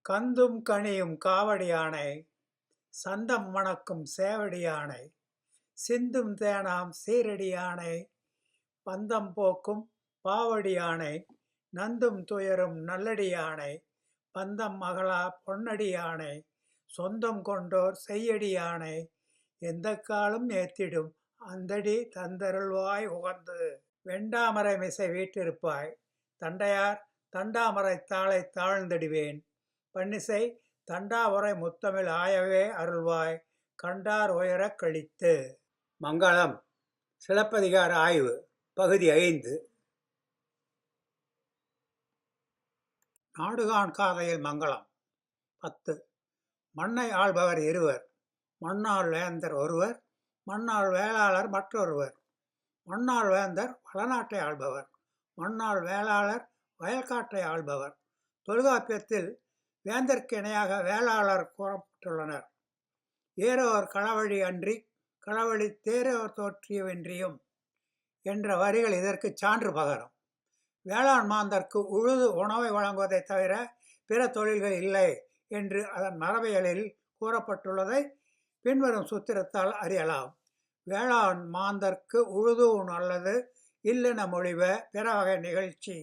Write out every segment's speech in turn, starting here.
கந்தும் கனியும் காவடி யானை, சந்தம் மணக்கும் சேவடி யானை, சிந்தும் தேனாம் சீரடி யானை, பந்தம் போக்கும் பாவடி யானை, நந்தும் துயரும் நல்லடி யானை, பந்தம் மகளா பொன்னடி யானை, சொந்தம் கொண்டோர் செய்யடி யானை, எந்த காலம் ஏத்திடும் அந்தடி தந்தருள்வாய் உகந்து. வெண்டாமரை மிசை வீட்டிருப்பாய், தண்டையார் தண்டாமரை தாளை தாழ்ந்திடுவேன், பன்னிசை தண்டாவுரை முத்தமிழ் ஆயவே அருள்வாய், கண்டார் உயரக் கழித்து. மங்களம். சிலப்பதிகார ஆய்வு பகுதி 5. நாடுகாண் காதையில் மங்களம். 10. மண்ணை ஆள்பவர் இருவர், மண்ணாள் வேந்தர் ஒருவர், மண்ணாள் வேளாளர் மற்றொருவர். மண்ணாள் வேந்தர் வளநாட்டை ஆள்பவர், மண்ணாள் வேளாளர் வயல்காட்டை ஆள்பவர். தொல்காப்பியத்தில் வேந்தற்கு இணையாக வேளாளர் கூறப்பட்டுள்ளனர். ஏரோர் களவழி அன்றி களவழி தேரோர் தோற்றியவென்றியும் என்ற வரிகள் இதற்கு சான்று பகரும். வேளாண் மாந்தர்க்கு உழுது உணவை வழங்குவதை தவிர பிற தொழில்கள் இல்லை என்று அதன் மரபியலில் கூறப்பட்டுள்ளதை பின்வரும் சூத்திரத்தால் அறியலாம். வேளாண் மாந்தர்க்கு உழுது அல்லது இல்லென மொழிவ பிற வகை நிகழ்ச்சி.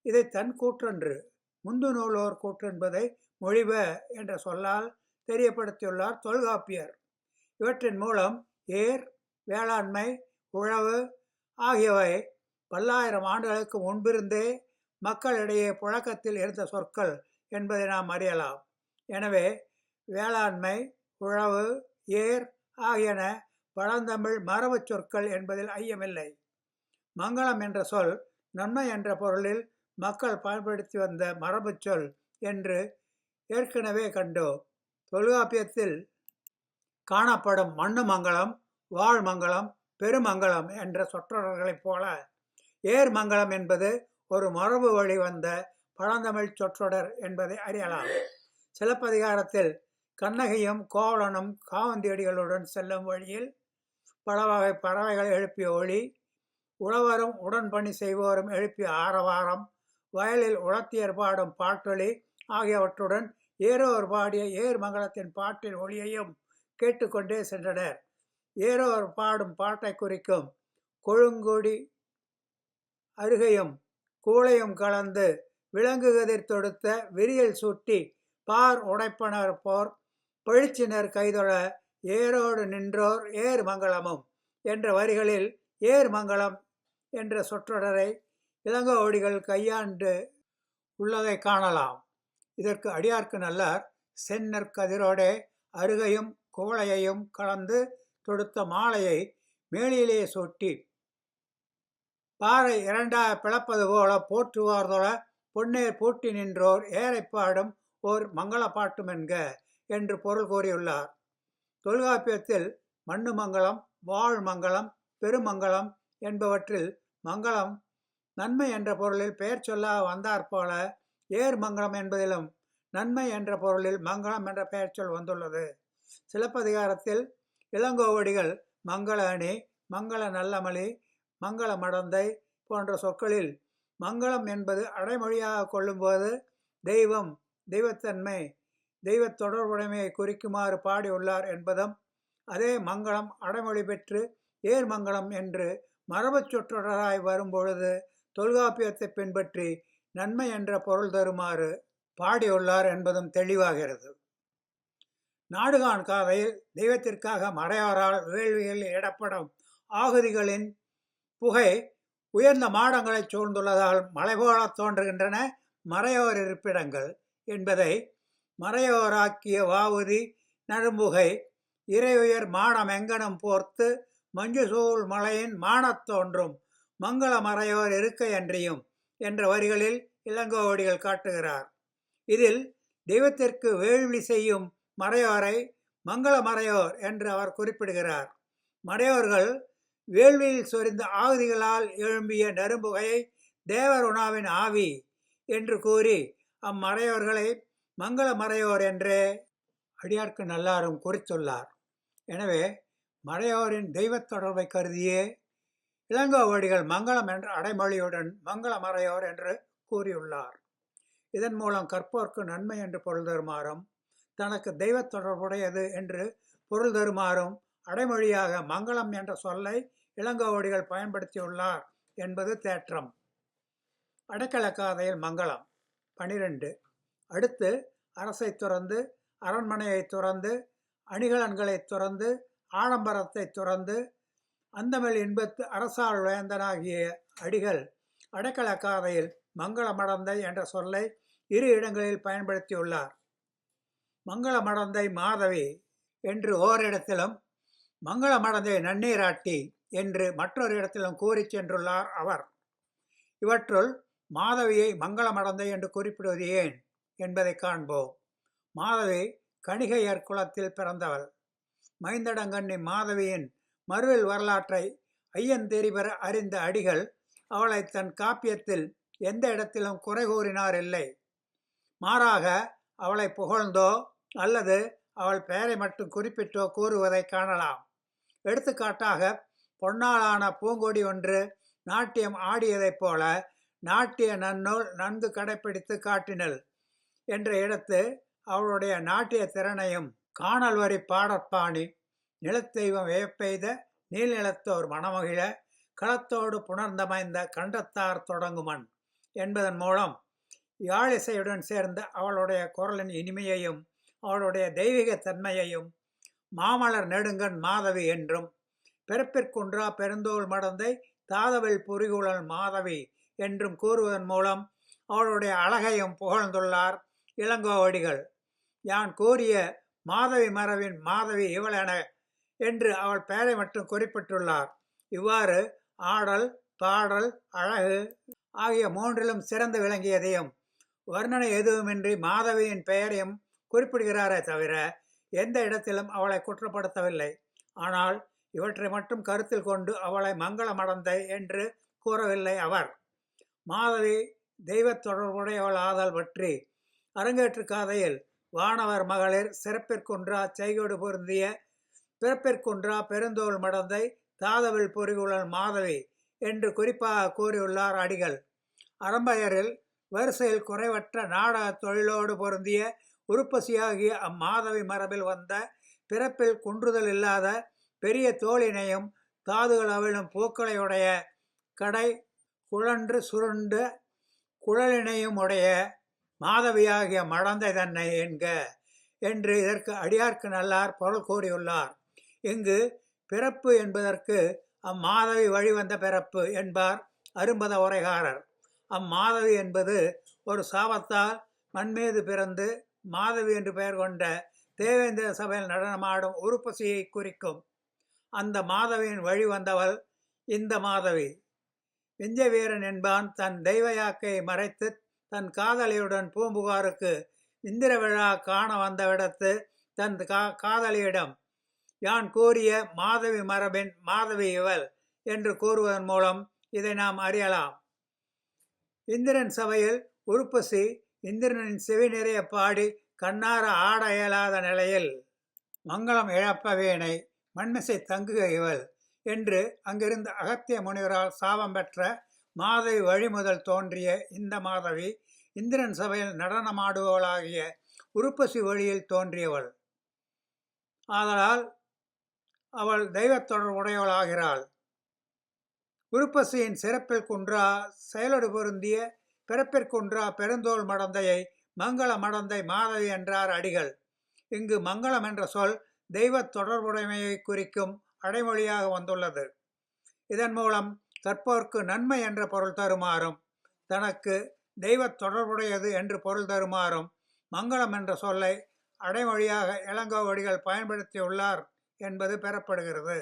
இதை தன் கூற்றென்று முந்து நூலோர் கூற்றென்பதை மொழிவ என்ற சொல்லால் தெரியப்படுத்தியுள்ளார் தொல்காப்பியர். இவற்றின் மூலம் ஏர், வேளாண்மை, உழவு ஆகியவை பல்லாயிரம் ஆண்டுகளுக்கு முன்பிருந்தே மக்களிடையே புழக்கத்தில் இருந்த சொற்கள் என்பதை நாம் அறியலாம். எனவே வேளாண்மை, உழவு, ஏர் ஆகியன பழந்தமிழ் மரபு சொற்கள் என்பதில் ஐயமில்லை. மங்களம் என்ற சொல் நன்மை என்ற பொருளில் மக்கள் பயன்படுத்தி வந்த மரபு சொல் என்று ஏற்கனவே கண்டோம். தொல்காப்பியத்தில் காணப்படும் மண்ணு மங்களம், வாழ் மங்களம், பெருமங்கலம் என்ற சொற்றொடர்களைப் போல ஏர் மங்களம் என்பது ஒரு மரபு வழி வந்த பழந்தமிழ் சொற்றொடர் என்பதை அறியலாம். சிலப்பதிகாரத்தில் கண்ணகியும் கோவலனும் காவந்தியடிகளுடன் செல்லும் வழியில் பல வகை பறவைகள் எழுப்பிய ஒளி, உழவரும் உடன்பணி செய்வோரும் எழுப்பிய ஆரவாரம், வயலில் உழத்தியர் பாடும் பாட்டொலி ஆகியவற்றுடன் ஏரோர் பாடிய ஏர் மங்களத்தின் பாட்டின் ஒளியையும் கேட்டுக்கொண்டே சென்றனர். ஏரோர் பாடும் பாட்டை குறிக்கும் கொழுங்கொடி அருகையும் கூளையும் கலந்து விலங்குகதிர் தொடுத்த விரியல் சூட்டி பார் உடைப்பனர் போர் பழிச்சினர் கைதொழ ஏரோடு நின்றோர் ஏர் மங்களமும் என்ற வரிகளில் ஏர் மங்களம் என்ற சொற்றொடரை இளங்கோவடிகள் கையாண்டு உள்ளதை காணலாம். இதற்கு அடியார்க்கு நல்லார் செந்நெற் கதிரோடே அருகையும் குவளையையும் கலந்து தொடுத்த மாலையை மேலிலே சூட்டி பாறை இரண்டாக பிளப்பது போல போற்றுவார்தொழ பொன்னேர் பூட்டி நின்றோர் ஏறைப்பாடும் ஓர் மங்கள பாட்டுமென்க என்று பொருள் கூறியுள்ளார். தொல்காப்பியத்தில் மண்ணு மங்களம், வாழ் மங்களம், பெருமங்கலம் என்பவற்றில் மங்களம் நன்மை என்ற பொருளில் பெயர் சொல்லாக வந்தாற்போல ஏர் மங்களம் என்பதிலும் நன்மை என்ற பொருளில் மங்களம் என்ற பெயர் சொல் வந்துள்ளது. சிலப்பதிகாரத்தில் இளங்கோவடிகள் மங்கள அணி, மங்கள நல்லமளி, மங்கள மடந்தை போன்ற சொற்களில் மங்களம் என்பது அடைமொழியாக கொள்ளும்போது தெய்வம், தெய்வத்தன்மை, தெய்வ தொடர்புடைமையை குறிக்குமாறு பாடியுள்ளார் என்பதும், அதே மங்களம் அடைமொழி பெற்று ஏர் மங்களம் என்று மரபு சொற்றொடராய் வரும்பொழுது தொல்காப்பியத்தை பின்பற்றி நன்மை என்ற பொருள் தருமாறு பாடியுள்ளார் என்பதும் தெளிவாகிறது. நாடுகாண் காதையில் தெய்வத்திற்காக மறையோரால் வேள்வியில் இடப்படும் ஆகுதிகளின் புகை உயர்ந்த மாடங்களை சூழ்ந்துள்ளதால் மலை போல தோன்றுகின்றன மறையோர் இருப்பிடங்கள் என்பதை மறையோராக்கிய வாவுதி நழும்புகை இறையுயர் மாடமெங்கனும் போர்த்து மஞ்சு சூழ் மலையின் மானத் தோன்றும் மங்கள மறையோர் இருக்கையன்றியும் என்ற வரிகளில் இளங்கோவடிகள் காட்டுகிறார். இதில் தெய்வத்திற்கு வேள்வி செய்யும் மறையோரை மங்கள மறையோர் என்று அவர் குறிப்பிடுகிறார். மறையோர்கள் வேள்வியில் சொரிந்த ஆகுதிகளால் எழும்பிய நரும்புகையை தேவர் உணாவின் ஆவி என்று கூறி அம்மறையோர்களை மங்கள மறையோர் என்றே அடியார்க்கு நல்லாரும் குறித்துள்ளார். எனவே மறையோரின் தெய்வத் தொடர்பை கருதியே இளங்கோவடிகள் மங்களம் என்ற அடைமொழியுடன் மங்கள மறையோர் என்று கூறியுள்ளார். இதன் மூலம் கற்போர்க்கு நன்மை என்று பொருள் தருமாறும், தனக்கு தெய்வ தொடர்புடையது என்று பொருள் தருமாறும் அடைமொழியாக மங்களம் என்ற சொல்லை இளங்கோவடிகள் பயன்படுத்தியுள்ளார் என்பது தேற்றம். அடைக்கலக்காதையில் மங்களம் 12. அடுத்து அரசை துறந்து, அரண்மனையை துறந்து, அணிகலன்களை துறந்து, ஆடம்பரத்தை துறந்து, அந்தமிழ் இன்பத்து அரசாள் வேந்தனாகிய அடிகள் அடைக்கலக்காதையில் மங்களமடந்தை என்ற சொல்லை இரு இடங்களில் பயன்படுத்தியுள்ளார். மங்களமடந்தை மாதவி என்று ஓரிடத்திலும், மங்களமடந்தை நன்னீராட்டி என்று மற்றொரு இடத்திலும் கூறி சென்றுள்ளார் அவர். இவற்றுள் மாதவியை மங்களமடந்தை என்று குறிப்பிடுவது ஏன் என்பதை காண்போம். மாதவி கணிகையர் குலத்தில் பிறந்தவள். மைந்தடங்கண்ணி மாதவியின் மறுவில் வரலாற்றை ஐயன் தெரிபெற அறிந்த அடிகள் அவளை தன் காப்பியத்தில் எந்த இடத்திலும் குறை கூறினார் இல்லை. மாறாக அவளை புகழ்ந்தோ அல்லது அவள் பெயரை மட்டும் குறிப்பிட்டோ கூறுவதை காணலாம். எடுத்துக்காட்டாக, பொன்னாலான பூங்கொடி ஒன்று நாட்டியம் ஆடியதைப் போல நாட்டிய நன்னூல் நன்கு கடைப்பிடித்து காட்டினள் என்ற இடத்து அவளுடைய நாட்டிய திறனையும், காணல் வரி பாடற்பாணி, நிலத்தெய்வம் வியப்பெய்த நீள்நிலத்தோர் மணமகிழ களத்தோடு புணர்ந்தமைந்த கண்டத்தார் தொடங்குமன் என்பதன் மூலம் யாழிசையுடன் சேர்ந்த அவளுடைய குரலின் இனிமையையும் அவளுடைய தெய்வீக தன்மையையும் மாமலர் நெடுங்கண் மாதவி என்றும், பிறப்பிற்குன்றா பெருந்தோள் மடந்தை தாதவில் புரிகுழல் மாதவி என்றும் கூறுவதன் மூலம் அவளுடைய அழகையும் புகழ்ந்துள்ளார் இளங்கோவடிகள். யான் கூறிய மாதவி மரபின் மாதவி இவளென என்று அவள் பெயரை மட்டும் குறிப்பிட்டுள்ளார். இவ்வாறு ஆடல், பாடல், அழகு ஆகிய மூன்றிலும் சிறந்து விளங்கியதையும் வர்ணனை எதுவுமின்றி மாதவியின் பெயரையும் குறிப்பிடுகிறாரே தவிர எந்த இடத்திலும் அவளை குற்றப்படுத்தவில்லை. ஆனால் இவற்றை மட்டும் கருத்தில் கொண்டு அவளை மங்களமடந்தை என்று கூறவில்லை அவர். மாதவி தெய்வ தொடர்புடையவள் ஆதல் பற்றி அரங்கேற்று காதையில் வானவர் மகளிர் சிறப்பிற்குன்றா செய்கோடு பொருந்திய பிறப்பிற்குன்றா பெருந்தோள் மடந்தை தாதவில் பொறிகுழல் மாதவி என்று குறிப்பாக கூறியுள்ளார் அடிகள். அறம்பெயரில் வரிசையில் குறைவற்ற நாடக தொழிலோடு பொருந்திய உருப்பசியாகிய அம்மாதவி மரபில் வந்த பிறப்பில் குன்றுதல் இல்லாத பெரிய தோளினையும் தாதுகள் அவிழும் பூக்களையுடைய கடை குழன்று சுருண்டு குழலினையும் உடைய மாதவியாகிய மடந்தை தன்னை என்க என்று இதற்கு அடியார்க்கு நல்லார் பொருள் கூறியுள்ளார். இங்கு பிறப்பு என்பதற்கு அம்மாதவி வழிவந்த பிறப்பு என்பார் அரும்பத உரைகாரர். அம்மாதவி என்பது ஒரு சாபத்தால் மண்மீது பிறந்து மாதவி என்று பெயர் கொண்ட தேவேந்திர சபையில் நடனமாடும் உருப்பசியை குறிக்கும். அந்த மாதவியின் வழி வந்தவள் இந்த மாதவி. விஞ்சை வீரன் என்பான் தன் தெய்வ யாக்கையை மறைத்து தன் காதலியுடன் பூம்புகாருக்கு இந்திர விழா காண வந்தவிடத்து தன் காதலியிடம் யான் கூறிய மாதவி மரபின் மாதவி இவள் என்று கூறுவதன் மூலம் இதை நாம் அறியலாம். இந்திரன் சபையில் உருப்பசி இந்திரனின் செவி நிறைய பாடி கண்ணார ஆட இயலாத நிலையில் மங்களம் இழப்ப வீணை மண்மிசை தங்குக இவள் என்று அங்கிருந்த அகத்திய முனிவரால் சாபம் பெற்ற மாதவி வழி முதல் தோன்றிய இந்த மாதவி இந்திரன் சபையில் நடனமாடுபவளாகிய உருப்பசி வழியில் தோன்றியவள். ஆதலால் அவள் தெய்வ தொடர்புடையவளாகிறாள். உருப்பசியின் சிறப்பில் குன்றா செயலோடு பொருந்திய பிறப்பிற்குன்றா பெருந்தோள் மடந்தையை மங்கள மடந்தை மாதவி என்றார் அடிகள். இங்கு மங்களம் என்ற சொல் தெய்வ தொடர்புடைமையை குறிக்கும் அடைமொழியாக வந்துள்ளது. இதன் மூலம் கற்போர்க்கு நன்மை என்ற பொருள் தருமாறும், தனக்கு தெய்வ தொடர்புடையது என்று பொருள் தருமாறும் மங்களம் என்ற சொல்லை அடைமொழியாக இளங்கோவடிகள் பயன்படுத்தியுள்ளார் என்பது பெறப்படுகிறது.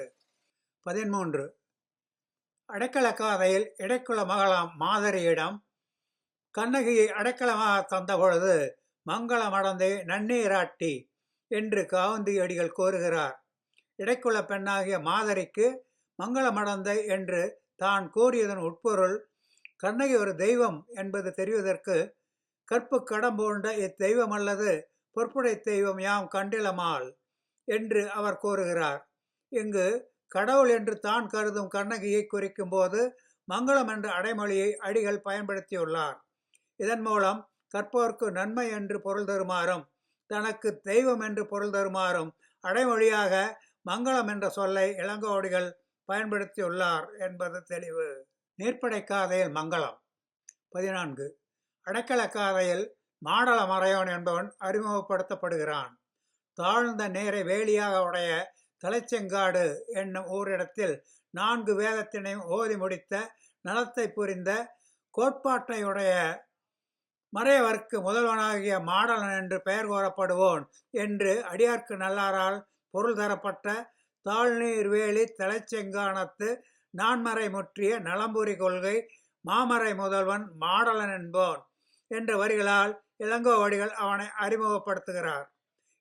13. அடைக்கலக்காதையில் இடைக்குல மகளாம் மாதரியிடம் கண்ணகியை அடைக்கலமாக தந்த பொழுது மங்கள மடந்தை நன்னீராட்டி என்று காவுந்தியடிகள் கூறுகிறார். இடைக்குல பெண்ணாகிய மாதரிக்கு மங்கள மடந்தை என்று தான் கூறியதன் உட்பொருள் கண்ணகி ஒரு தெய்வம் என்பது தெரிவதற்கு கற்பு கடம்பூண்ட இத்தெய்வம் அல்லது பொற்புடை தெய்வம் யாம் கண்டிலமால் என்று அவர் கூறுகிறார். இங்கு கடவுள் என்று தான் கருதும் கண்ணகியை குறிக்கும் போது மங்களம் என்ற அடைமொழியை அடிகள் பயன்படுத்தியுள்ளார். இதன் மூலம் கற்போர்க்கு நன்மை என்று பொருள் தருமாறும் தனக்கு தெய்வம் என்று பொருள் தருமாறும் அடைமொழியாக மங்களம் என்ற சொல்லை இளங்கோவடிகள் பயன்படுத்தியுள்ளார் என்பது தெளிவு. நீர்ப்படைக்காதையில் மங்களம். 14. அடைக்கலக்காதையில் மாடல மறையோன் என்பவன் அறிமுகப்படுத்தப்படுகிறான். தாழ்ந்த நீரை வேலியாக உடைய தலைச்செங்காடு என்னும் ஊரிடத்தில் 4 வேதத்தினையும் ஓதி முடித்த நலத்தை புரிந்த கோட்பாட்டையுடைய மறையவர்க்கு முதல்வனாகிய மாடலன் என்று பெயர் கூறப்படுவோன் என்று அடியார்க்கு நல்லாரால் பொருள் தரப்பட்ட தாழ்நீர் வேலி தலைச்செங்கானத்து நான்மறை முற்றிய நலம்புரி கொள்கை மாமறை முதல்வன் மாடலன் என்போன் என்ற வரிகளால் இளங்கோவடிகள் அவனை அறிமுகப்படுத்துகிறார்.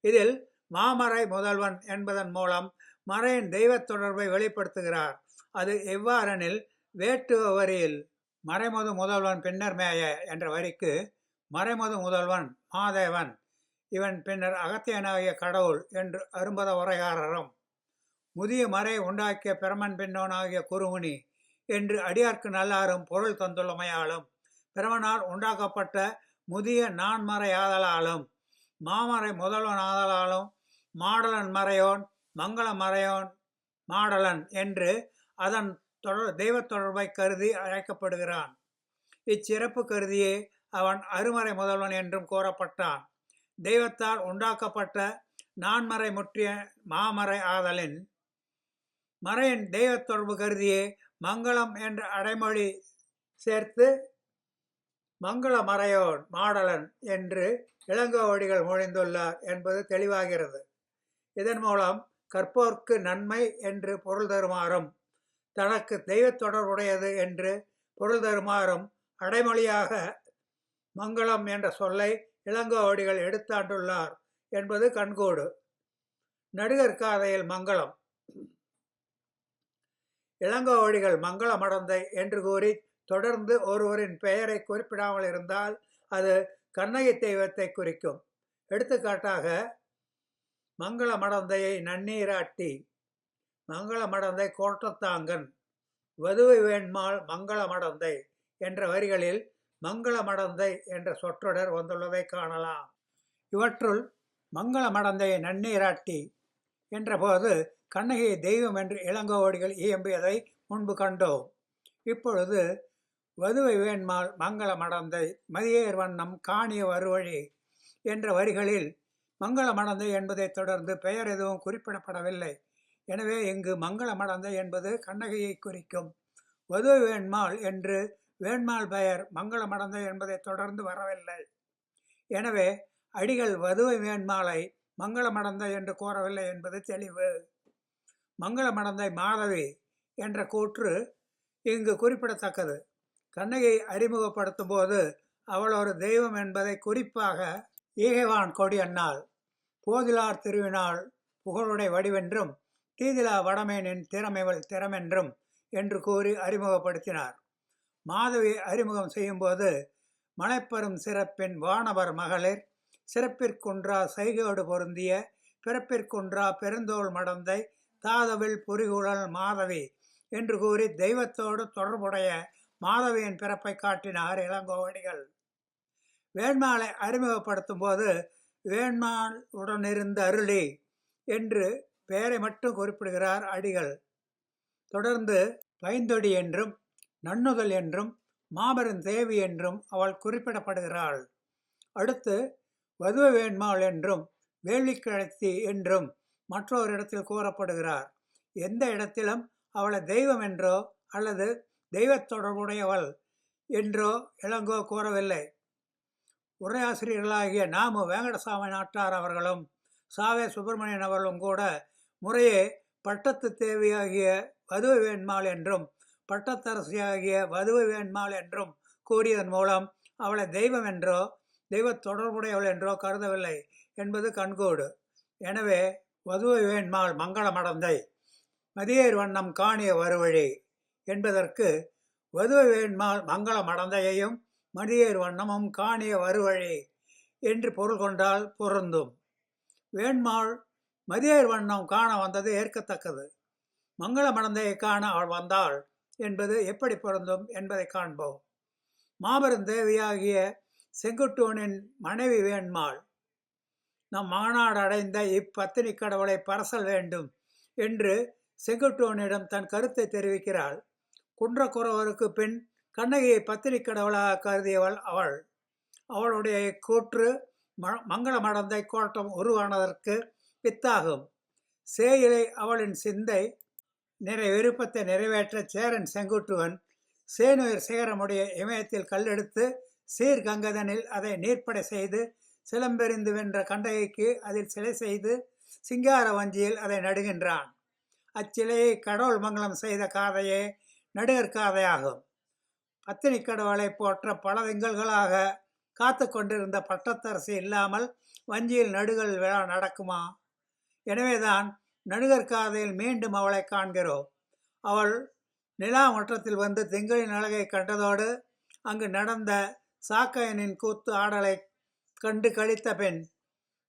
இதில் மாமறை முதல்வன் என்பதன் மூலம் மறையின் தெய்வ தொடர்பை வெளிப்படுத்துகிறார். அது எவ்வாறெனில் வேட்டுவ வரியில் மறைமுது முதல்வன் பின்னர் மேய என்ற வரிக்கு மறைமுது முதல்வன் மாதேவன், இவன் பின்னர் அகத்தியனாகிய கடவுள் என்று அரும்பத உரைகாரரும், முதிய மறை உண்டாக்கிய பிரமன் பின்னோனாகிய குருமுனி என்று அடியார்க்கு நல்லாரும் பொருள் தந்துள்ளமையாலும் பிரமனால் உண்டாக்கப்பட்ட முதிய நான்மறை ஆதலாலும் மாமறை முதல்வன் ஆதலாலும் மாடலன் மறையோன் மங்கள மறையோன் மாடலன் என்று அதன் தெய்வ தொடர்பை கருதி அழைக்கப்படுகிறான். இச்சிறப்பு கருதியே அவன் அருமறை முதல்வன் என்றும் கூறப்பட்டான். தெய்வத்தால் உண்டாக்கப்பட்ட நான்மறை முற்றிய மாமறை ஆதலின் மறையின் தெய்வ தொடர்பு கருதியே மங்களம் என்ற அடைமொழி சேர்த்து மங்கள மறையோன் மாடலன் என்று இளங்கோவடிகள் மொழிந்துள்ளார் என்பது தெளிவாகிறது. இதன் மூலம் கற்போர்க்கு நன்மை என்று பொருள் தருமாறும் தனக்கு தெய்வ தொடர்புடையது என்று பொருள் தருமாறும் அடைமொழியாக மங்களம் என்ற சொல்லை இளங்கோவடிகள் எடுத்தாண்டுள்ளார் என்பது கண்கூடு. நடுகர் காதையில் மங்களம். இளங்கோவடிகள் மங்கள மடந்தை என்று கூறி தொடர்ந்து ஒருவரின் பெயரை குறிப்பிடாமல் இருந்தால் அது கண்ணகி தெய்வத்தை குறிக்கும். எடுத்துக்காட்டாக மங்கள மடந்தையை நன்னீராட்டி, மங்கள மடந்தை கோட்டத்தாங்கன், வதுவை வேண்மாள் மங்கள மடந்தை என்ற வரிகளில் மங்கள மடந்தை என்ற சொற்றொடர் வந்துள்ளதை காணலாம். இவற்றுள் மங்கள மடந்தையை நன்னீராட்டி என்ற போது கண்ணகியை தெய்வம் என்று இளங்கோவடிகள் இயம்பியதை முன்பு கண்டோம். இப்பொழுது வதுவை வேண்மாள் மங்கள மடந்தை மதியேர் வண்ணம் காணிய வருவழி என்ற வரிகளில் மங்கள மடந்தை என்பதை தொடர்ந்து பெயர் எதுவும் குறிப்பிடப்படவில்லை. எனவே இங்கு மங்கள மடந்தை என்பது கண்ணகியை குறிக்கும். வதுவை வேண்மாள் என்று வேண்மாள் பெயர் மங்கள மடந்தை என்பதை தொடர்ந்து வரவில்லை. எனவே அடிகள் வதுவை வேண்மாளை மங்கள மடந்தை என்று கூறவில்லை என்பது தெளிவு. மங்கள மடந்தை மாதவி என்ற கூற்று இங்கு குறிப்பிடத்தக்கது. கண்ணகியை அறிமுகப்படுத்தும் போது அவள் ஒரு தெய்வம் என்பதை குறிப்பாக ஈகைவான் கொடியன்னாள் போதிலார் திருவினாள் புகழுடை வடிவென்றும் தீதிலா வடமேனின் திறமைவள் திறமென்றும் என்று கூறி அறிமுகப்படுத்தினார். மாதவி அறிமுகம் செய்யும்போது மலைப்பெரும் சிறப்பின் வானவர் மகளிர் சிறப்பிற்குன்றா செய்கையோடு பொருந்திய பிறப்பிற்குன்றா பெருந்தோள் மடந்தை தாதவில் புரிகுழல் மாதவி என்று கூறி தெய்வத்தோடு தொடர்புடைய மாதவியின் பிறப்பை காட்டினார் இளங்கோவடிகள். வேண்மாளை அறிமுகப்படுத்தும் போது வேண்மாள் உடனிருந்த அருளி என்று பெயரை மட்டும் குறிப்பிடுகிறார் அடிகள். தொடர்ந்து பைந்தொடி என்றும் நன்னுதல் என்றும் மாபெரும் தேவி என்றும் அவள் குறிப்பிடப்படுகிறாள். அடுத்து வதுவ வேண்மாள் என்றும் வேள்விக்கிழத்தி என்றும் மற்றொரு இடத்தில் கூறப்படுகிறார். எந்த இடத்திலும் அவளை தெய்வம் என்றோ அல்லது தெய்வ தொடர்புடையவள் என்றோ இளங்கோ கூறவில்லை. உரையாசிரியர்களாகிய நாமு வேங்கடசாமி நாட்டார் அவர்களும் சாவே சுப்பிரமணியன் அவர்களும் கூட முறையே பட்டத்து தேவியாகிய வதுவை வேண்மாள் என்றும் பட்டத்தரசியாகிய வதுவை வேண்மாள் என்றும் கூறியதன் மூலம் அவளை தெய்வம் என்றோ தெய்வ தொடர்புடையவள் என்றோ கருதவில்லை என்பது கண்கூடு. எனவே வதுவை வேண்மாள் மங்கள மடந்தை மதியேர் வண்ணம் காணிய வருவழி என்பதற்கு வதுவை வேண்மாள் மங்கள மடந்தையையும் மதியேர் வண்ணமும் காணிய வருவழி என்று பொருள் கொண்டால் பொருந்தும். வேண்மாள் மதியேர் வண்ணம் காண வந்தது ஏற்கத்தக்கது. மங்கள மடந்தையை காண அவள் வந்தாள் என்பது எப்படி பொருந்தும் என்பதை காண்போம். மாபெரும் தேவியாகிய செங்குட்டுவனின் மனைவி வேண்மாள், நம் மாநாடு அடைந்த இப்பத்தினி கடவுளை பரசல் வேண்டும் என்று செங்குட்டுவனிடம் தன் கருத்தை தெரிவிக்கிறாள். குன்றக்குறவருக்கு பின் கண்ணகியை பத்தினி கடவுளாக கருதியவள் அவள். அவளுடைய கூற்று மங்கள மடந்தை கோட்டம் உருவானதற்கு வித்தாகும். சேயிலை அவளின் சிந்தை விருப்பத்தை நிறைவேற்ற சேரன் செங்குட்டுவன் சேனுயர் சிகரமுடைய இமயத்தில் கல்லெடுத்து சீர்கங்கதனில் அதை நீர்ப்படை செய்து சிலம்பெறிந்து வென்ற கண்டகைக்கு அதில் சிலை செய்து சிங்கார வஞ்சியில் அதை நடுகின்றான். அச்சிலையை கடவுள் மங்களம் செய்த காதையே நடுகர் காதையாகும். பத்தினி கடவுளை போற்ற பல திங்கள்களாக காத்து கொண்டிருந்த பட்டத்தரசு இல்லாமல் வஞ்சியில் நடுகள் விழா நடக்குமா? எனவேதான் நடுகர் காதையில் மீண்டும் அவளை காண்கிறோம். அவள் நிலா முற்றத்தில் வந்து திங்களின் அழகை கண்டதோடு அங்கு நடந்த சாக்கையனின் கூத்து ஆடலை கண்டு கழித்த பின்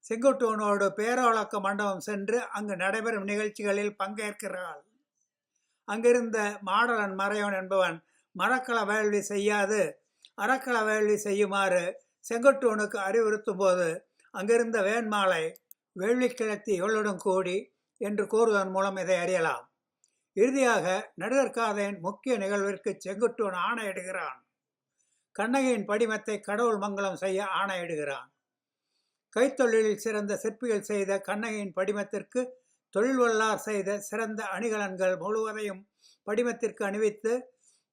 செங்குட்டுவனோடு பேரவழக்க மண்டபம் சென்று அங்கு நடைபெறும் நிகழ்ச்சிகளில் பங்கேற்கிறாள். அங்கிருந்த மாடலன் மறையவன் என்பவன் மரக்கள வேள்வி செய்யாது அறக்கள வேள்வி செய்யுமாறு செங்குட்டுவனுக்கு அறிவுறுத்தும் போது அங்கிருந்த வேண்மாளை வேள்வி கிளத்தி இவளுடன் கூடி என்று கூறுவதன் மூலம் இதை அறியலாம். இறுதியாக நடுகர்காதையின் முக்கிய நிகழ்விற்கு செங்குட்டுவன் ஆணையிடுகிறான். கண்ணகியின் படிமத்தை கடவுள் மங்களம் செய்ய ஆணையிடுகிறான். கைத்தொழிலில் சிறந்த சிற்பிகள் செய்த கண்ணகியின் படிமத்திற்கு தொழில் வல்லார் செய்த சிறந்த அணிகலன்கள் முழுவதையும் படிமத்திற்கு அணிவித்து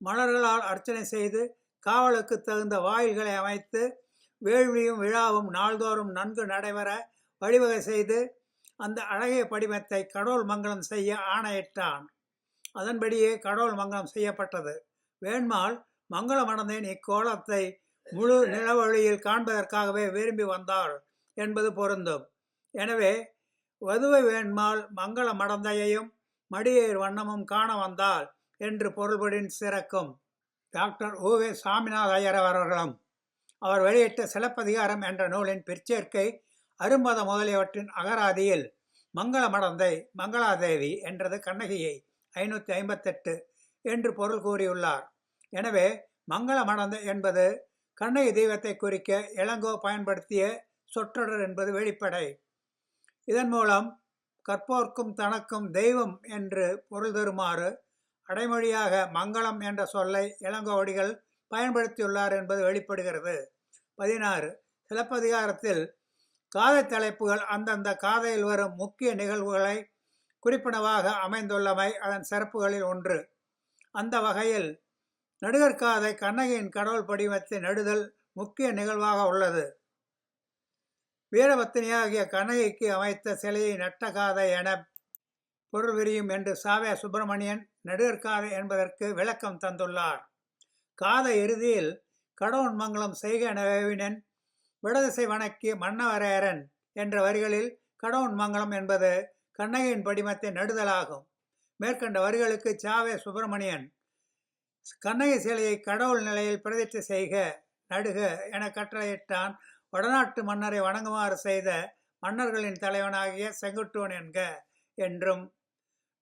மலர்களால் அர்ச்சனை செய்து காவலுக்கு தகுந்த வாயில்களை அமைத்து வேள்வியும் விழாவும் நாள்தோறும் நன்கு நடைபெற வழிவகை செய்து அந்த அழகிய படிமத்தை கடவுள் மங்களம் செய்ய ஆணையிட்டான். அதன்படியே கடவுள் மங்களம் செய்யப்பட்டது. வேண்மாள் மங்களமடந்தேன் இக்கோலத்தை முழு நிலவழியில் காண்பதற்காகவே விரும்பி வந்தாள் என்பது பொருந்தும். எனவே வதுவை வேண்மாள் மங்கள மடந்தையையும் மடியேர் வண்ணமும் காண வந்தாள் என்று பொருள்படின் சிறக்கும். டாக்டர் உவே சாமிநாத ஐயர் அவர்களும் அவர் வெளியிட்ட சிலப்பதிகாரம் என்ற நூலின் பிற்சேர்க்கை அரும்பத முதலியவற்றின் அகராதியில் மங்கள மடந்தை மங்களாதேவி என்றது கண்ணகியை 558 என்று பொருள் கூறியுள்ளார். எனவே மங்கள மடந்தை என்பது கண்ணகி தெய்வத்தை குறிக்க இளங்கோ பயன்படுத்திய சொற்றொடர் என்பது வெளிப்படை. இதன் மூலம் கற்போர்க்கும் தனக்கும் தெய்வம் என்று பொருள் தருமாறு அடைமொழியாக மங்களம் என்ற சொல்லை இளங்கோவடிகள் பயன்படுத்தியுள்ளார் என்பது வெளிப்படுகிறது. 16. சிலப்பதிகாரத்தில் காதை தலைப்புகள் அந்தந்த காதையில் வரும் முக்கிய நிகழ்வுகளை குறிப்பினவாக அமைந்துள்ளமை அதன் சிறப்புகளில் ஒன்று. அந்த வகையில் நடுகர்காதை கண்ணகியின் கடவுள் படிமத்தை நடுதல் முக்கிய நிகழ்வாக உள்ளது. வீரபத்தினியாகிய கண்ணகிக்கு அமைத்த சிலையை நட்ட காதை என பொருள் விரியும் என்று சாவே சுப்பிரமணியன் நடுகர்காதை என்பதற்கு விளக்கம் தந்துள்ளார். காதை இறுதியில் கடவுள் மங்களம் செய்க என வேவினன் விடதிசை வணக்கி மன்னவரேரன் என்ற வரிகளில் கடவுள் மங்களம் என்பது கண்ணகியின் படிமத்தை நடுதலாகும். மேற்கண்ட வரிகளுக்கு சாவே சுப்பிரமணியன் கண்ணகி சிலையை கடவுள் நிலையில் பிரதிஷ்டை செய்க நடுக என கட்டளையிட்டான். வடநாட்டு மன்னரை வணங்குமாறு செய்த மன்னர்களின் தலைவனாகிய செங்குட்டுவன் என்க என்றும்,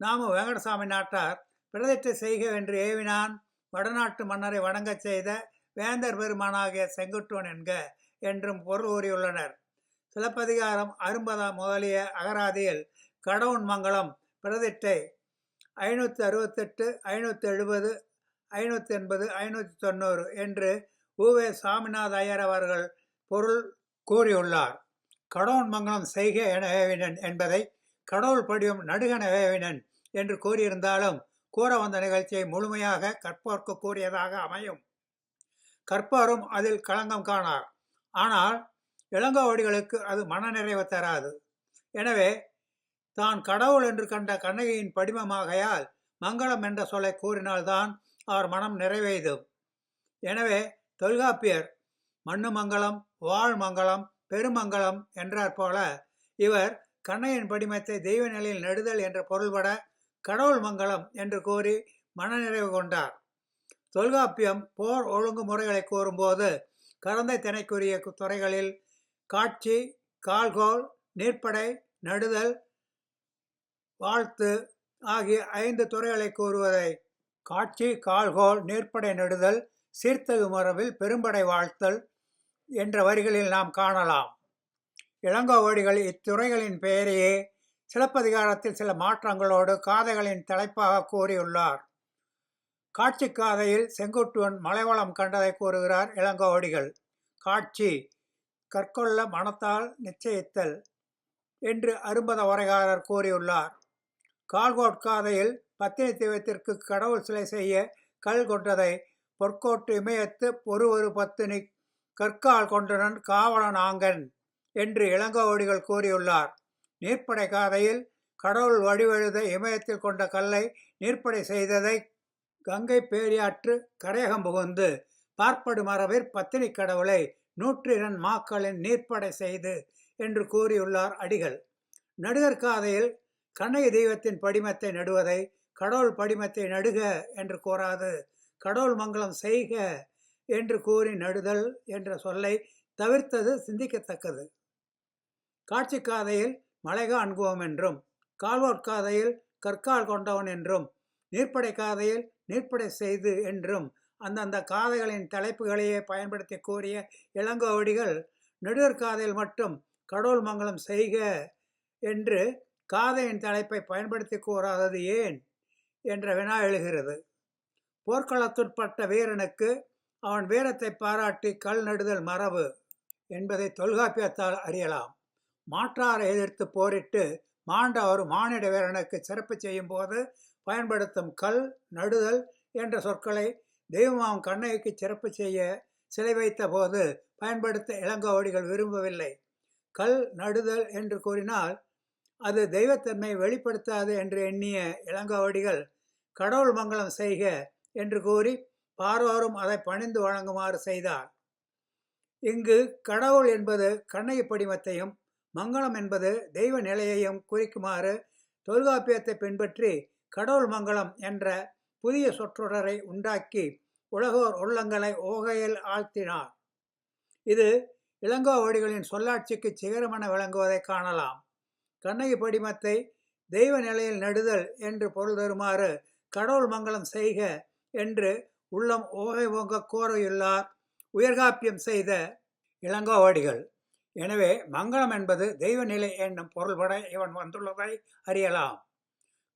நாம வெங்கடசாமி நாட்டார் பிரதிஷ்டை செய்க என்று ஏவினான் வடநாட்டு மன்னரை வணங்கச் செய்த வேந்தர் பெருமானாகிய செங்குட்டுவன் என்க என்றும் பொருள் கூறியுள்ளனர். சிலப்பதிகாரம் அரும்பத முதலிய அகராதியில் கடவுள் மங்களம் பிரதிஷ்டை 568, 570, 580, 590 என்று உவே சாமிநாத ஐயர் அவர்கள் பொருள் கூறியுள்ளார். கடவுள் மங்களம் செய்க என வேவினன் என்பதை கடவுள் படியும் நடுகன வேவினன் என்று கூறியிருந்தாலும் கூற வந்த நிகழ்ச்சியை முழுமையாக கற்போர்க்கு கூறியதாக அமையும். கற்போரும் அதில் களங்கம் காணார். ஆனால் இளங்கோவடிகளுக்கு அது மனநிறைவு தராது. எனவே தான் கடவுள் என்று கண்ட கண்ணகியின் படிமமாகையால் மங்களம் என்ற சொல்லை கூறினால்தான் அவர் மனம் நிறைவேதும். எனவே தொல்காப்பியர் மண்ணு மங்களம், வாழ் மங்களம், பெருமங்கலம் என்றார் போல இவர் கண்ணகியின் படிமத்தை தெய்வ நிலையில் நடுதல் என்ற பொருள்பட கடவுள் மங்களம் என்று கூறி மனநிறைவு கொண்டார். தொல்காப்பியம் போர் ஒழுங்குமுறைகளை கூறும்போது கரந்தை திணைக்குரிய துறைகளில் காட்சி, கால்கோல், நீர்ப்படை, நடுதல், வாழ்த்து ஆகிய 5 துறைகளை கூறுவதை காட்சி, கால்கோல், நீர்ப்படை நடுதல், சீர்த்தகு மரபில் பெரும்படை வாழ்த்தல், என்ற வரிகளில் நாம் காணலாம். இளங்கோவடிகள் இத்துறைகளின் பெயரையே சிலப்பதிகாரத்தில் சில மாற்றங்களோடு காதைகளின் தலைப்பாக கூறியுள்ளார். காட்சி காதையில் செங்குட்டுவன் மலைவளம் கண்டதை கூறுகிறார் இளங்கோவடிகள். காட்சி கற்கொள்ள மனத்தால் நிச்சயித்தல் என்று அரும்பத உரைகாரர் கூறியுள்ளார். கால்கோட்காதையில் பத்தினி தெய்வத்திற்கு கடவுள் சிலை செய்ய கல் கொண்டதை பொற்கோட்டு இமயத்து பொறுவரு பத்தினி கற்கால் கொண்டனன் காவலன் ஆங்கன் என்று இளங்கோவடிகள் கூறியுள்ளார். நீர்ப்படை காதையில் கடவுள் வடிவெழுத இமயத்தில் கொண்ட கல்லை நீர்ப்படை செய்ததை கங்கை பேரியாற்று கரையகம் புகுந்து பார்ப்படு மரபிற் பத்தினி கடவுளை 102 மாக்களின் நீர்ப்படை செய்து என்று கூறியுள்ளார் அடிகள். நடுகர் காதையில் கண்ணகி தெய்வத்தின் படிமத்தை நடுவதை கடவுள் படிமத்தை நடுக என்று கூறாது கடவுள் மங்களம் செய்க என்று கூறி நடுதல் என்ற சொல்லை தவிர்த்தது சிந்திக்கத்தக்கது. காட்சி காதையில் மலைக அன்புவம் என்றும், கால்வோட்காதையில் கற்கால் கொண்டவன் என்றும், நீர்ப்படை காதையில் நீர்ப்படை செய்து என்றும் அந்தந்த காதைகளின் தலைப்புகளையே பயன்படுத்தி கூறிய இளங்கோவடிகள் நடுகற்காதையில் மட்டும் கடவுள் மங்களம் செய்க என்று காதையின் தலைப்பை பயன்படுத்தி கூறாதது ஏன் என்ற வினா எழுகிறது. போர்க்களத்துட்பட்ட வீரனுக்கு அவன் வீரத்தை பாராட்டி கல் நடுதல் மரபு என்பதை தொல்காப்பியத்தால் அறியலாம். மாற்றாரை எதிர்த்து போரிட்டு மாண்ட ஒரு மானிட வீரனுக்கு சிறப்பு செய்யும் போது பயன்படுத்தும் கல் நடுதல் என்ற சொற்களை தெய்வமாம் கண்ணகிக்கு சிறப்பு செய்ய சிலை வைத்த போது பயன்படுத்த இளங்கோவடிகள் விரும்பவில்லை. கல் நடுதல் என்று கூறினால் அது தெய்வத்தன்மை வெளிப்படுத்தாது என்று எண்ணிய இளங்கோவடிகள் கடவுள் மங்களம் செய்க என்று கூறி பாரோரும் அதை பணிந்து வழங்குமாறு செய்தார். இங்கு கடவுள் என்பது கண்ணகி படிமத்தையும் மங்களம் என்பது தெய்வ நிலையையும் குறிக்குமாறு தொல்காப்பியத்தை பின்பற்றி கடவுள் மங்களம் என்ற புதிய சொற்றொடரை உண்டாக்கி உலகோர் உள்ளங்களை ஓகையில் ஆழ்த்தினார். இது இளங்கோவடிகளின் சொல்லாட்சிக்கு சிகரமென விளங்குவதை காணலாம். கண்ணகி படிமத்தை தெய்வ நிலையில் நடுதல் என்று பொருள் தருமாறு கடவுள் மங்களம் செய்க என்று உள்ளம் ஓகை ஓங்க கோரையுள்ளார் உயர்காப்பியம் செய்த இளங்கோவடிகள். எனவே மங்களம் என்பது தெய்வ நிலை என்னும் பொருள்பட இவன் வந்துள்ளதை அறியலாம்.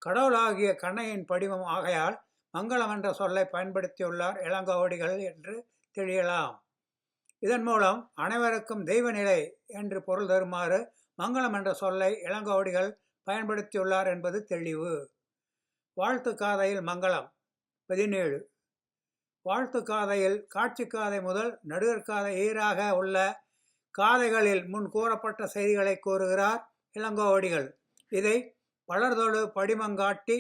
கடவுளாகிய கண்ணகியின் படிமம் ஆகையால் மங்களம் என்ற சொல்லை பயன்படுத்தியுள்ளார் இளங்கோவடிகள் என்று தெரியலாம். இதன் மூலம் அனைவருக்கும் தெய்வ நிலை என்று பொருள் தருமாறு மங்களம் என்ற சொல்லை இளங்கோவடிகள் பயன்படுத்தியுள்ளார் என்பது தெளிவு. வாழ்த்து காதையில் மங்களம் 17. வாழ்த்து காதையில் காட்சி காதை முதல் நடுகற்காதை ஈராக உள்ள காதைகளில் முன் கூறப்பட்ட செய்திகளை கூறுகிறார் இளங்கோவடிகள். இதை பலர்தொடு படிமங்காட்டி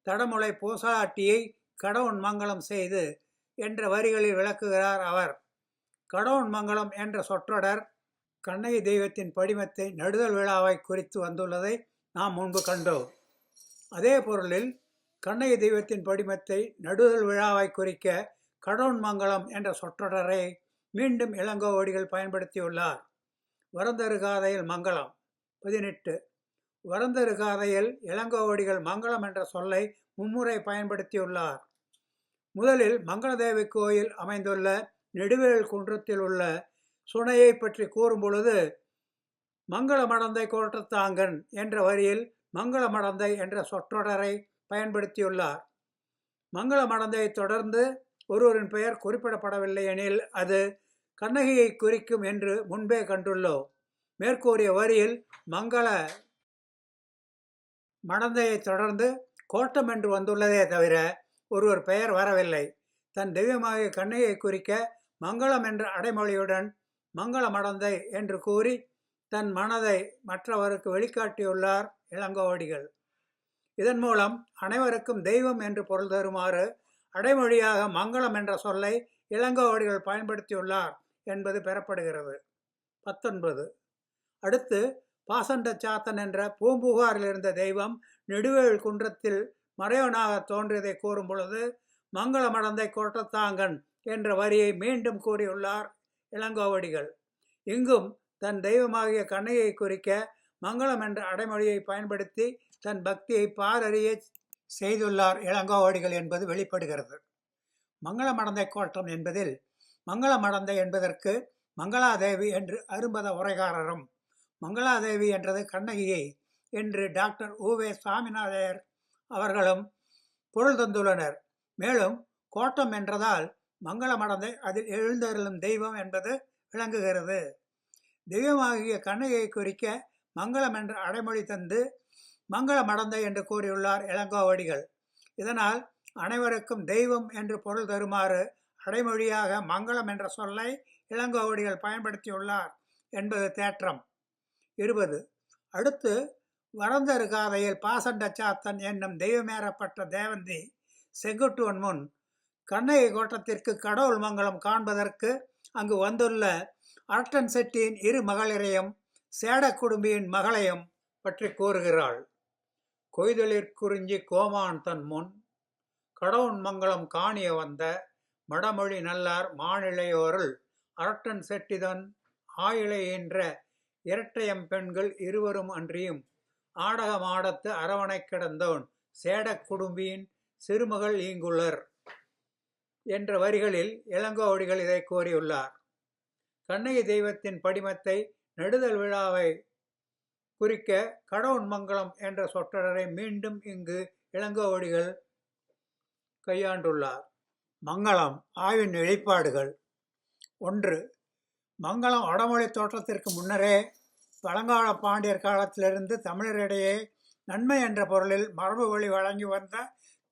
தடமுலை பூசாட்டியை கடவுன் மங்களம் செய்து என்ற வரிகளில் விளக்குகிறார் அவர். கடவுன் மங்களம் என்ற சொற்றொடர் கண்ணகி தெய்வத்தின் படிமத்தை நடுதல் விழாவை குறித்து வந்துள்ளதை நாம் முன்பு கண்டோம். அதே பொருளில் கண்ணகி தெய்வத்தின் படிமத்தை நடுதல் விழாவை குறிக்க கடவுன் மங்களம் என்ற சொற்றொடரை மீண்டும் இளங்கோவடிகள் பயன்படுத்தியுள்ளார். வரந்தரு காதையில் மங்களம் 18. வரந்தரு காதையில் இளங்கோவடிகள் மங்களம் என்ற சொல்லை மும்முறை பயன்படுத்தியுள்ளார். முதலில் மங்களதேவி கோயில் அமைந்துள்ள நெடுவேல் குன்றத்தில் உள்ள சுனையை பற்றி கூறும் பொழுது மங்களமடந்தை கோட்டத்தாங்கன் என்ற வரியில் மங்களமடந்தை என்ற சொற்றொடரை பயன்படுத்தியுள்ளார். மங்களமடந்தையை தொடர்ந்து ஒருவரின் பெயர் குறிப்பிடப்படவில்லை எனில் அது கண்ணகியை குறிக்கும் என்று முன்பே கண்டுள்ளோம். மேற்கூறிய வரியில் மங்கள மடந்தையை தொடர்ந்து கோட்டம் என்று வந்துள்ளதே தவிர ஒருவர் பெயர் வரவில்லை. தன் தெய்வமாகிய கண்ணகியை குறிக்க மங்களம் என்ற அடைமொழியுடன் மங்கள மடந்தை என்று கூறி தன் மனதை மற்றவருக்கு வெளிக்காட்டியுள்ளார் இளங்கோவடிகள். இதன் மூலம் அனைவருக்கும் தெய்வம் என்று பொருள் தருமாறு அடைமொழியாக மங்களம் என்ற சொல்லை இளங்கோவடிகள் பயன்படுத்தியுள்ளார் என்பது பெறப்படுகிறது. 19. அடுத்து பாசண்ட சாத்தன் என்ற பூம்புகாரில் இருந்த தெய்வம் நெடுவேல் குன்றத்தில் மறைவனாக தோன்றியதை கூறும் பொழுது மங்களமடந்தை கோட்டத்தாங்கன் என்ற வரியை மீண்டும் கூறியுள்ளார் இளங்கோவடிகள். இங்கும் தன் தெய்வமாகிய கண்ணகியை குறிக்க மங்களம் என்ற அடைமொழியை பயன்படுத்தி தன் பக்தியை பாரறிய செய்துள்ளார் இளங்கோவடிகள் என்பது வெளிப்படுகிறது. மங்களமடந்தை கோட்டம் என்பதில் மங்களமடந்தை என்பதற்கு மங்களாதேவி என்று அரும்பத உரைகாரரும். மங்களாதேவி என்றது கண்ணகியை என்று டாக்டர் உவே சாமிநாதையர் அவர்களும் பொருள் தந்துள்ளனர். மேலும் கோட்டம் என்றதால் மங்களமடந்தை அதில் எழுந்தருளும் தெய்வம் என்பது விளங்குகிறது. தெய்வமாகிய கண்ணகியை குறிக்க மங்களம் என்ற அடைமொழி தந்து மங்களமடந்தை என்று கூறியுள்ளார் இளங்கோவடிகள். இதனால் அனைவருக்கும் தெய்வம் என்று பொருள் தருமாறு அடைமொழியாக மங்களம் என்ற சொல்லை இளங்கோவடிகள் பயன்படுத்தியுள்ளார் என்பது தேற்றம். 20. அடுத்து வரந்தரு காதையில் பாசண்ட சாத்தன் என்னும் தெய்வமேறப்பட்ட தேவந்தி செங்குட்டுவன் முன் கண்ணகி கோட்டத்திற்கு கடவுள் மங்களம் காண்பதற்கு அங்கு வந்துள்ள அரட்டன் செட்டியின் இரு மகளிரையும் சேடக்குடும்பியின் மகளையும் பற்றி கூறுகிறாள். கொய்தலிற் குறிஞ்சி கோமான் தன் முன் கடவுள் மங்களம் காணிய வந்த மடமொழி நல்லார் மாநிலையோருள் அரட்டன் செட்டிதன் ஆயிலை என்ற இரட்டையம் பெண்கள் இருவரும் அன்றியும் ஆடகமாடத்து அரவணை கிடந்தோன் சேடக் குடும்பியின் சிறுமகள் ஈங்குள்ளர் என்ற வரிகளில் இளங்கோவடிகள் இதை கூறியுள்ளார். கண்ணகி தெய்வத்தின் படிமத்தை நெடுதல் விழாவை குறிக்க கடவுள் மங்களம் என்ற சொற்றொடரை மீண்டும் இங்கு இளங்கோவடிகள் கையாண்டுள்ளார். மங்களம் ஆய்வின் வெளிப்பாடுகள். 1. மங்களம் வடமொழி தோற்றத்திற்கு முன்னரே பழங்கால பாண்டியர் காலத்திலிருந்து தமிழரிடையே நன்மை என்ற பொருளில் மரபு வழி வழங்கி வந்த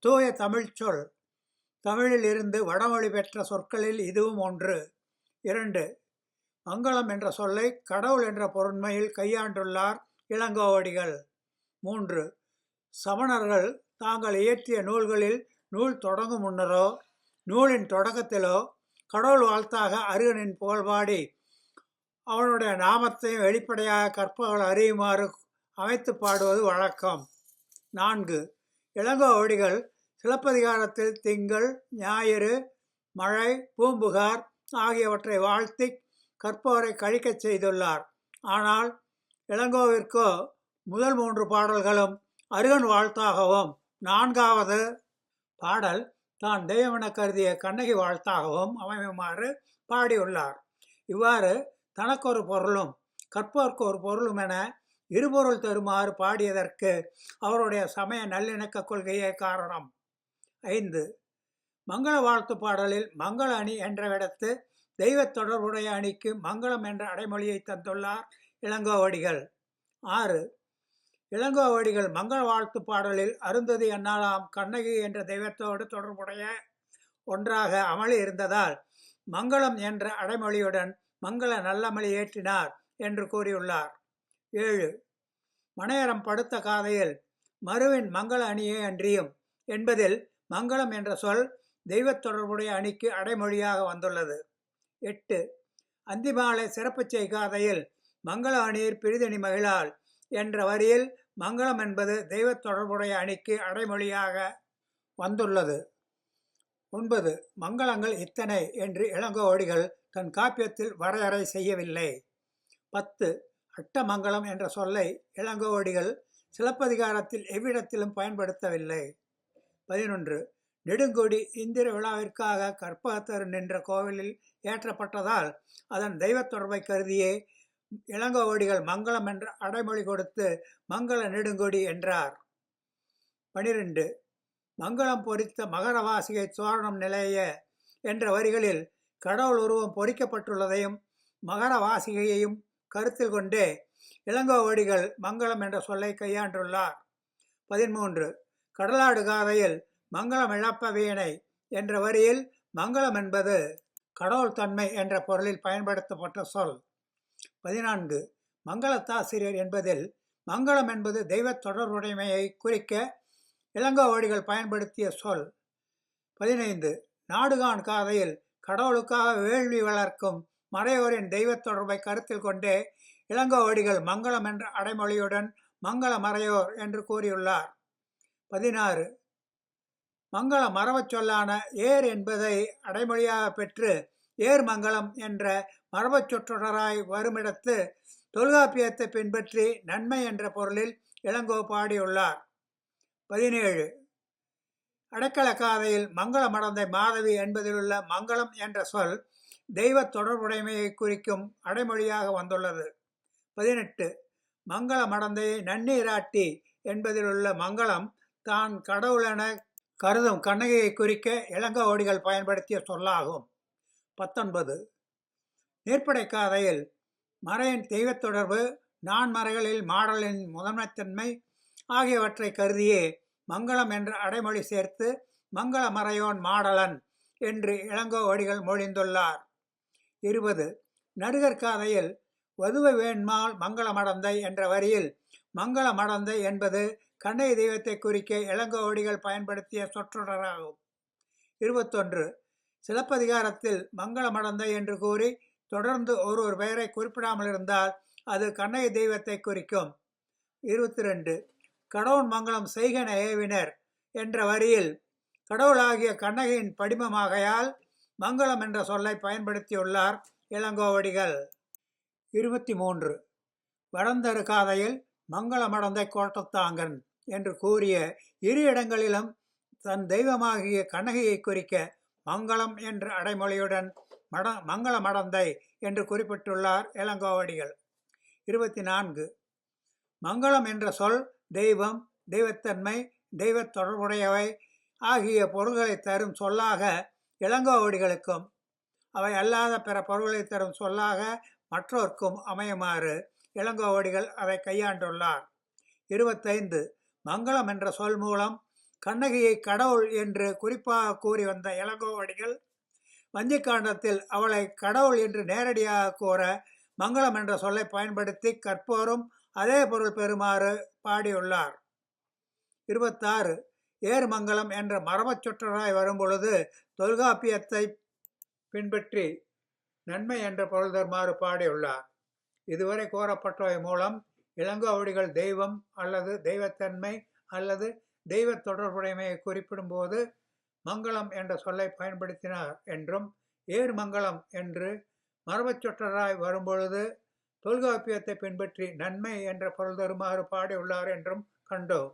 தூய தமிழ் சொல். தமிழில் இருந்து வடமொழி பெற்ற சொற்களில் இதுவும் ஒன்று. 2. மங்களம் என்ற சொல்லை கடவுள் என்ற பொருண்மையில் கையாண்டுள்ளார் இளங்கோவடிகள். 3. சமணர்கள் தாங்கள் இயற்றிய நூல்களில் நூல் தொடங்கும் முன்னரோ நூலின் தொடக்கத்திலோ கடவுள் வாழ்த்தாக அருகனின் புகழ்பாடி அவனுடைய நாமத்தையும் வெளிப்படையாக கற்பவர்கள் அறியுமாறு அமைத்து பாடுவது வழக்கம். 4. இளங்கோவடிகள் சிலப்பதிகாரத்தில் திங்கள், ஞாயிறு, மழை, பூம்புகார் ஆகியவற்றை வாழ்த்தி கற்பவரை கழிக்கச் செய்துள்ளார். ஆனால் இளங்கோவிற்கோ முதல் 3 பாடல்களும் அருகன் வாழ்த்தாகவும் 4வது பாடல் தான் தெய்வமென கருதிய கண்ணகி வாழ்த்தாகவும் அமையுமாறு பாடியுள்ளார். இவ்வாறு தனக்கொரு பொருளும் கற்போர்க்கு ஒரு பொருளும் என இருபொருள் தருமாறு பாடியதற்கு அவருடைய சமய நல்லிணக்க கொள்கையே காரணம். 5. மங்கள வாழ்த்து பாடலில் மங்கள அணி என்ற விடத்து தெய்வ தொடர்புடைய அணிக்கு மங்களம் என்ற அடைமொழியை தந்துள்ளார் இளங்கோவடிகள். 6. இளங்கோவடிகள் மங்கள வாழ்த்து பாடலில் அருந்ததி அன்னாளாம் கண்ணகி என்ற தெய்வத்தோடு தொடர்புடைய ஒன்றாக அமளி இருந்ததால் மங்களம் என்ற அடைமொழியுடன் மங்கள நல்லமளி ஏற்றினார் என்று கூறியுள்ளார். 7. மனையறம் படுத்த காதையில் மருவின் மங்கள அணியே அன்றியும் என்பதில் மங்களம் என்ற சொல் தெய்வ தொடர்புடைய அணிக்கு அடைமொழியாக வந்துள்ளது. 8. அந்திமாலை சிறப்பு செய்காதையில் மங்கள அணியர் பிரிதணி மகிழாள் என்ற வரியில் மங்களம் என்பது தெய்வ தொடர்புடைய அணிக்கு அடைமொழியாக வந்துள்ளது. 9. மங்களங்கள் இத்தனை என்று இளங்கோவடிகள் தன் காப்பியத்தில் வரையறை செய்யவில்லை. 10. அட்டமங்கலம் என்ற சொல்லை இளங்கோவடிகள் சிலப்பதிகாரத்தில் எவ்விடத்திலும் பயன்படுத்தவில்லை. 11. நெடுங்கொடி இந்திர விழாவிற்காக கற்பகத்தரு நின்ற கோவிலில் ஏற்றப்பட்டதால் அதன் தெய்வ தொடர்பை கருதியே இளங்கோவடிகள் மங்களம் என்ற அடைமொழி கொடுத்து மங்கள நெடுங்கொடி என்றார். 12. மங்களம் பொறித்த மகர வாசிகை சோழனம் நிலைய என்ற வரிகளில் கடவுள் உருவம் பொறிக்கப்பட்டுள்ளதையும் மகர வாசிகையையும் கருத்தில் கொண்டே இளங்கோவடிகள் மங்களம் என்ற சொல்லை கையாண்டுள்ளார். 13. கடலாடு காதையில் மங்களம் இழப்ப வீணை என்ற வரியில் மங்களம் என்பது கடவுள் தன்மை என்ற பொருளில் பயன்படுத்தப்பட்ட சொல். 14. மங்களத்தாசிரியர் என்பதில் மங்களம் என்பது தெய்வ தொடர்புடைமையை குறிக்க இளங்கோவடிகள் பயன்படுத்திய சொல். 15. நாடுகான் காதையில் கடவுளுக்காக வேள்வி வளர்க்கும் மறையோரின் தெய்வ தொடர்பை கருத்தில் கொண்டே இளங்கோவடிகள் மங்களம் என்ற அடைமொழியுடன் மங்கள மறையோர் என்று கூறியுள்ளார். 16. மங்கள மரபச் சொல்லான ஏர் என்பதை அடைமொழியாக பெற்று ஏர் மங்களம் என்ற மரபச் சொற்றொடராய் வருமிடத்து தொல்காப்பியத்தை பின்பற்றி நன்மை என்ற பொருளில் இளங்கோ பாடியுள்ளார். 17. அடைக்கல காதையில் மங்கள மடந்தை மாதவி என்பதிலுள்ள மங்களம் என்ற சொல் தெய்வ தொடர்புடைமையை குறிக்கும் அடைமொழியாக வந்துள்ளது. 18. மங்கள மடந்தையை நன்னீராட்டி என்பதிலுள்ள மங்களம் தான் கடவுளென கருதும் கண்ணகியை குறிக்க இளங்கோவடிகள் பயன்படுத்திய சொல்லாகும். 19. நீர்ப்படைக்காதையில் மறையின் தெய்வத் தொடர்பு, நான்மறைகளில் மாடலின் முதன்மைத்தன்மை ஆகியவற்றை கருதியே மங்களம் என்ற அடைமொழி சேர்த்து மங்கள மறையோன் மாடலன் என்று இளங்கோவடிகள் மொழிந்துள்ளார். 20. நடுகர் காதையில் வதுவை வேண்மாள் மங்கள மடந்தை என்ற வரியில் மங்கள மடந்தை என்பது கண்ணகி தெய்வத்தை குறிக்க இளங்கோவடிகள் பயன்படுத்திய சொற்றொடராகும். 21. சிலப்பதிகாரத்தில் மங்கள மடந்தை என்று கூறி தொடர்ந்து ஒரு பெயரை குறிப்பிடாமல் இருந்தால் அது கண்ணகி தெய்வத்தை குறிக்கும். 22. கடவுள் மங்களம் செய்கன ஏவினர் என்ற வரியில் கடவுளாகிய கண்ணகியின் படிமமாகையால் மங்களம் என்ற சொல்லை பயன்படுத்தியுள்ளார் இளங்கோவடிகள். 23. வடந்தரு காதையில் மங்கள மடந்தை கோட்டத்தாங்கன் என்று கூறிய இரு இடங்களிலும் தன் தெய்வமாகிய கண்ணகியை குறிக்க மங்களம் என்ற அடைமொழியுடன் மங்கள மடந்தை என்று குறிப்பிட்டுள்ளார் இளங்கோவடிகள். 24. மங்களம் என்ற சொல் தெய்வம், தெய்வத்தன்மை, தெய்வ தொடர்புடையவை ஆகிய பொருள்களை தரும் சொல்லாக இளங்கோவடிகளுக்கும் அவை அல்லாத பிற பொருள்களை தரும் சொல்லாக மற்றோர்க்கும் அமையுமாறு இளங்கோவடிகள் அதை கையாண்டுள்ளார். 25. மங்களம் என்ற சொல் மூலம் கண்ணகியை கடவுள் என்று குறிப்பாக கூறி வந்த இளங்கோவடிகள் வஞ்சிக்காண்டத்தில் அவளை கடவுள் என்று நேரடியாக கூற மங்களம் என்ற சொல்லை பயன்படுத்தி கற்போரும் அதே பொருள் பெறுமாறு பாடியுள்ளார். 26. ஏர்மங்கலம் என்ற மரபச் சொற்றொடராய் வரும்பொழுது தொல்காப்பியத்தை பின்பற்றி நன்மை என்ற பொருள் தருமாறு பாடியுள்ளார். இதுவரை கூறப்பட்டவை மூலம் இளங்கோவடிகள் தெய்வம் அல்லது தெய்வத்தன்மை அல்லது தெய்வ தொடர்புடைமையை குறிப்பிடும் போது மங்களம் என்ற சொல்லை பயன்படுத்தினார் என்றும், ஏர்மங்கலம் என்று மரபச் சொற்றொடராய் வரும்பொழுது தொல்காப்பியத்தை பின்பற்றி நன்மை என்ற பொருள் தருமாறு பாடியுள்ளார் என்றும் கண்டோம்.